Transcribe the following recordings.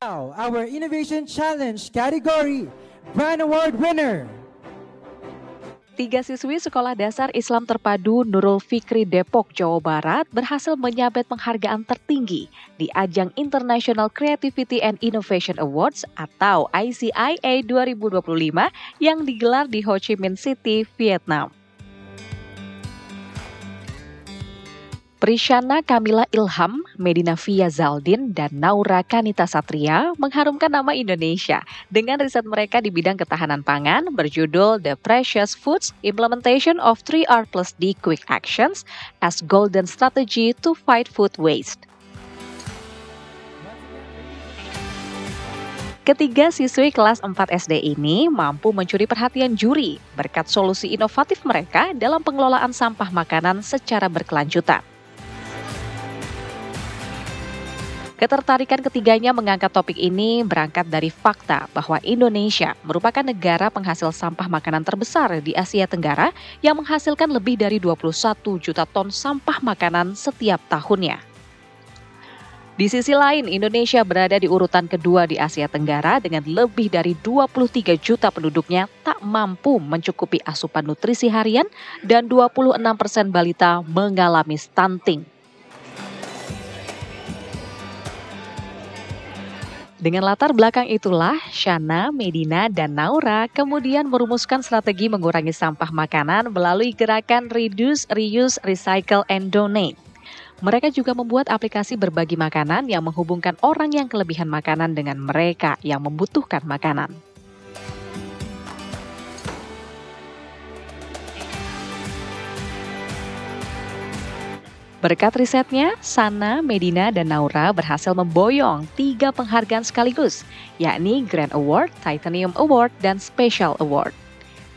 Now, our Innovation Challenge category Brand Award winner. 3 siswi Sekolah Dasar Islam Terpadu Nurul Fikri Depok, Jawa Barat berhasil menyabet penghargaan tertinggi di ajang International Creativity and Innovation Awards atau ICIA 2025 yang digelar di Ho Chi Minh City, Vietnam. Prishana Kamila Ilham, Medina Fia Zaldin, dan Naura Kanita Satria mengharumkan nama Indonesia dengan riset mereka di bidang ketahanan pangan berjudul The Precious Foods Implementation of 3R+D Quick Actions as Golden Strategy to Fight Food Waste. Ketiga siswi kelas 4 SD ini mampu mencuri perhatian juri berkat solusi inovatif mereka dalam pengelolaan sampah makanan secara berkelanjutan. Ketertarikan ketiganya mengangkat topik ini berangkat dari fakta bahwa Indonesia merupakan negara penghasil sampah makanan terbesar di Asia Tenggara yang menghasilkan lebih dari 21 juta ton sampah makanan setiap tahunnya. Di sisi lain, Indonesia berada di urutan kedua di Asia Tenggara dengan lebih dari 23 juta penduduknya tak mampu mencukupi asupan nutrisi harian dan 26% balita mengalami stunting. Dengan latar belakang itulah, Shana, Medina, dan Naura kemudian merumuskan strategi mengurangi sampah makanan melalui gerakan Reduce, Reuse, Recycle, and Donate. Mereka juga membuat aplikasi berbagi makanan yang menghubungkan orang yang kelebihan makanan dengan mereka yang membutuhkan makanan. Berkat risetnya, Sana, Medina, dan Naura berhasil memboyong 3 penghargaan sekaligus, yakni Grand Award, Titanium Award, dan Special Award.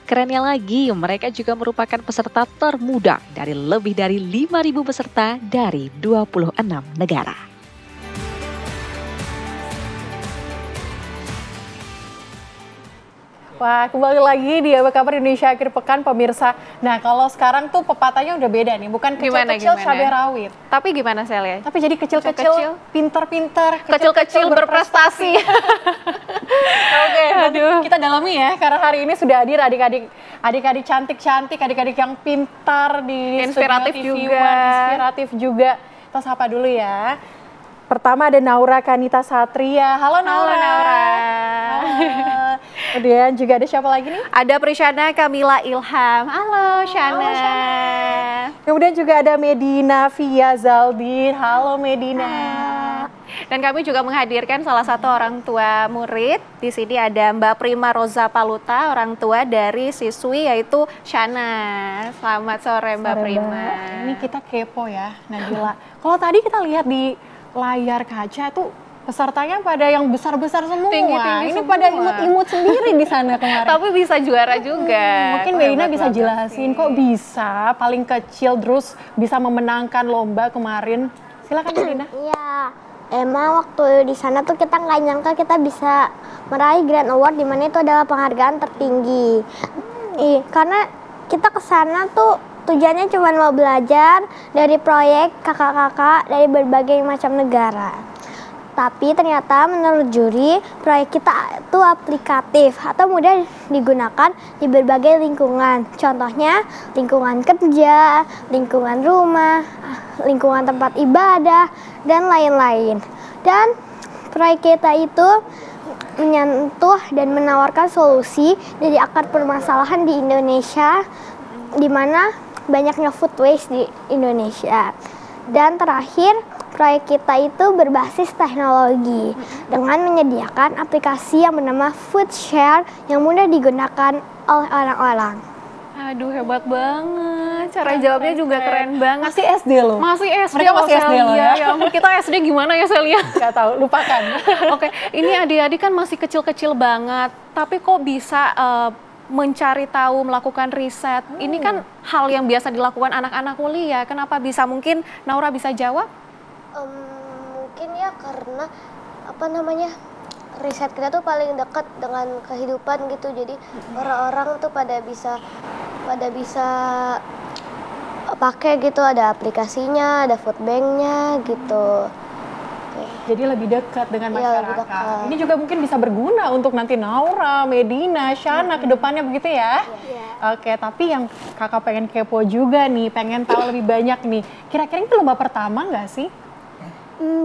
Kerennya lagi, mereka juga merupakan peserta termuda dari lebih dari 5.000 peserta dari 26 negara. Wah, kembali lagi di Apa Kabar Indonesia Akhir Pekan, pemirsa. Nah, kalau sekarang tuh pepatahnya udah beda nih, bukan kecil-kecil cabai rawit. Tapi gimana Celia? Tapi jadi kecil-kecil, pinter-pinter, kecil-kecil berprestasi. Oke, aduh. Kita dalami ya, karena hari ini sudah hadir adik-adik cantik-cantik, adik-adik yang pintar di inspiratif Studio TV juga. One, inspiratif juga. Kita sapa dulu ya. Pertama ada Naura Kanita Satria. Halo Naura. Halo Naura. Kemudian juga ada siapa lagi nih? Ada Prishana Kamila Ilham. Halo Shana. Halo Shana. Kemudian juga ada Medina Fia Zaldin. Halo Medina. Dan kami juga menghadirkan salah satu orang tua murid. Di sini ada Mbak Prima Roza Paluta, orang tua dari siswi yaitu Shana. Selamat sore Mbak Prima. Mbak. Ini kita kepo ya, Nabila. Kalau tadi kita lihat di layar kaca tuh pesertanya pada yang besar-besar semua. Tinggi-tinggi ini semua. pada imut-imut sendiri di sana kemarin. Tapi bisa juara juga. Mungkin Medina bisa jelasin kok bisa paling kecil terus bisa memenangkan lomba kemarin. Silakan Medina. Iya, emang waktu di sana tuh kita nggak nyangka kita bisa meraih Grand Award, di mana itu adalah penghargaan tertinggi. Karena kita ke sana tuh tujuannya cuma mau belajar dari proyek kakak-kakak dari berbagai macam negara. Tapi ternyata menurut juri, proyek kita itu aplikatif atau mudah digunakan di berbagai lingkungan. Contohnya lingkungan kerja, lingkungan rumah, lingkungan tempat ibadah, dan lain-lain. Dan proyek kita itu menyentuh dan menawarkan solusi dari akar permasalahan di Indonesia, di mana banyaknya food waste di Indonesia. Dan terakhir, proyek kita itu berbasis teknologi dengan menyediakan aplikasi yang bernama Food Share yang mudah digunakan oleh orang-orang. Aduh, hebat banget. Cara jawabnya juga keren banget. Masih SD loh. Masih SD. Mereka masih SD loh ya. Ya ampun, kita SD gimana ya Celia? Gak tahu, lupakan. Oke, ini adik-adik kan masih kecil-kecil banget. Tapi kok bisa mencari tahu, melakukan riset. Ini kan hal yang biasa dilakukan anak-anak kuliah. Kenapa bisa? Mungkin Naura bisa jawab? Mungkin ya karena riset kita tuh paling dekat dengan kehidupan gitu. Jadi orang-orang tuh pada bisa pakai gitu, ada aplikasinya, ada food banknya gitu. Jadi lebih dekat dengan Iya, lebih masyarakat. dekat. Ini juga mungkin bisa berguna untuk nanti Naura, Medina, Shana ke depannya begitu ya? Oke, tapi yang kakak pengen kepo juga nih, pengen tahu lebih banyak nih. Kira-kira itu lomba pertama nggak sih?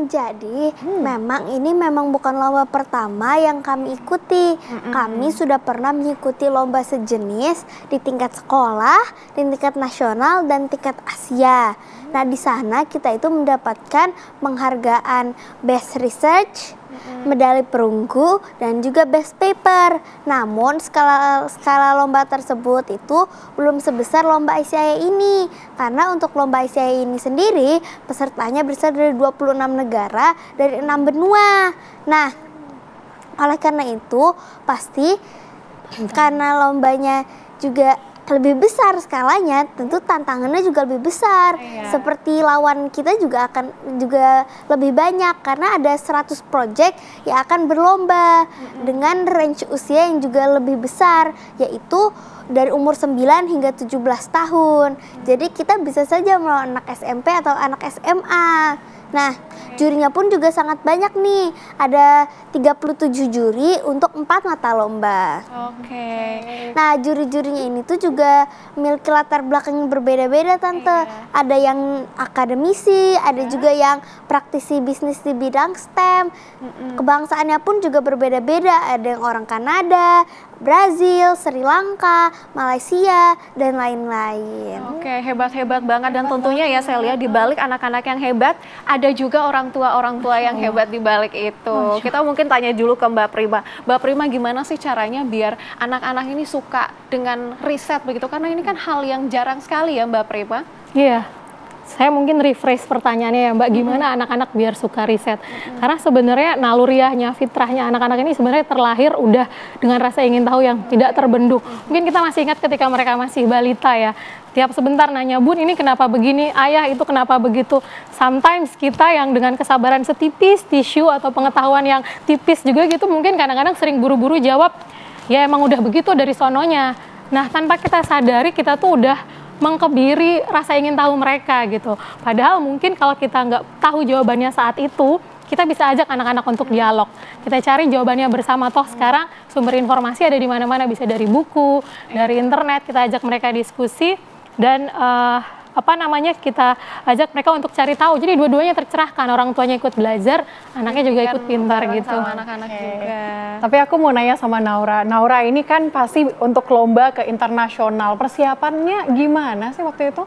Jadi memang bukan lomba pertama yang kami ikuti. Kami sudah pernah mengikuti lomba sejenis di tingkat sekolah, di tingkat nasional dan tingkat Asia. Nah, di sana kita itu mendapatkan penghargaan Best Research, medali perunggu dan juga Best Paper. Namun skala lomba tersebut itu belum sebesar lomba ICIA ini. Karena untuk lomba ICIA ini sendiri pesertanya berasal dari 26 negara dari 6 benua. Nah, oleh karena itu pasti karena lombanya juga lebih besar skalanya, tentu tantangannya juga lebih besar. Seperti lawan kita juga akan lebih banyak karena ada 100 project yang akan berlomba dengan range usia yang juga lebih besar, yaitu dari umur 9 hingga 17 tahun. Jadi kita bisa saja melawan anak SMP atau anak SMA. Nah, jurinya pun juga sangat banyak nih. Ada 37 juri untuk 4 mata lomba. Nah, juri-jurinya ini tuh juga memiliki latar belakang yang berbeda-beda, Tante. Ada yang akademisi, ada juga yang praktisi bisnis di bidang STEM. Kebangsaannya pun juga berbeda-beda. Ada yang orang Kanada, Brazil, Sri Lanka, Malaysia, dan lain-lain. Oke, hebat-hebat banget. Dan tentunya ya saya lihat di balik anak-anak yang hebat, ada juga orang tua yang hebat di balik itu. Kita mungkin tanya dulu ke Mbak Prima. Mbak Prima, gimana sih caranya biar anak-anak ini suka dengan riset begitu? Karena ini kan hal yang jarang sekali ya Mbak Prima. Iya, saya mungkin rephrase pertanyaannya ya Mbak, gimana anak-anak biar suka riset? Karena sebenarnya naluriahnya, fitrahnya anak-anak ini sebenarnya terlahir udah dengan rasa ingin tahu yang tidak terbendung. Mungkin kita masih ingat ketika mereka masih balita ya, tiap sebentar nanya, Bun ini kenapa begini, ayah itu kenapa begitu. Sometimes kita yang dengan kesabaran setipis tisu atau pengetahuan yang tipis juga gitu, mungkin kadang-kadang sering buru-buru jawab, ya emang udah begitu dari sononya. Nah, tanpa kita sadari kita tuh udah mengkebiri rasa ingin tahu mereka gitu. Padahal mungkin kalau kita nggak tahu jawabannya saat itu, kita bisa ajak anak-anak untuk dialog. Kita cari jawabannya bersama, toh sekarang sumber informasi ada di mana-mana, bisa dari buku, dari internet, kita ajak mereka diskusi dan kita ajak mereka untuk cari tahu. Jadi dua-duanya tercerahkan, orang tuanya ikut belajar, anaknya juga ikut pintar gitu. Sama anak-anak juga. Tapi aku mau nanya sama Naura. Naura ini kan pasti untuk lomba ke internasional. Persiapannya gimana sih waktu itu?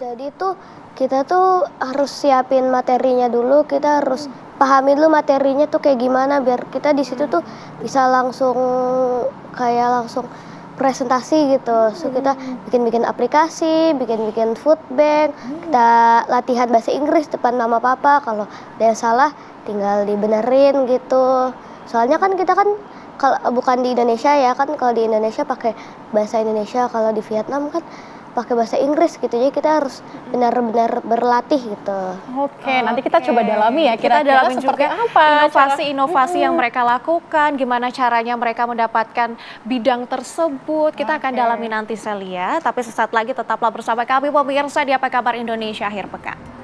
Jadi tuh kita tuh harus siapin materinya dulu, kita harus pahami dulu materinya tuh kayak gimana biar kita di situ tuh bisa langsung presentasi gitu. So kita bikin aplikasi, bikin food bank, kita latihan bahasa Inggris depan mama papa, kalau ada yang salah tinggal dibenerin gitu. Soalnya kan kita kan kalau bukan di Indonesia ya, kan kalau di Indonesia pakai bahasa Indonesia, kalau di Vietnam kan pakai bahasa Inggris gitu. Jadi kita harus benar-benar berlatih gitu. Oke, nanti kita coba dalami ya, Kita kira-kira dalamin seperti juga apa inovasi-inovasi yang mereka lakukan, gimana caranya mereka mendapatkan bidang tersebut. Kita akan dalami nanti saya lihat, tapi sesaat lagi tetaplah bersama kami pemirsa di Apa Kabar Indonesia Akhir Pekan.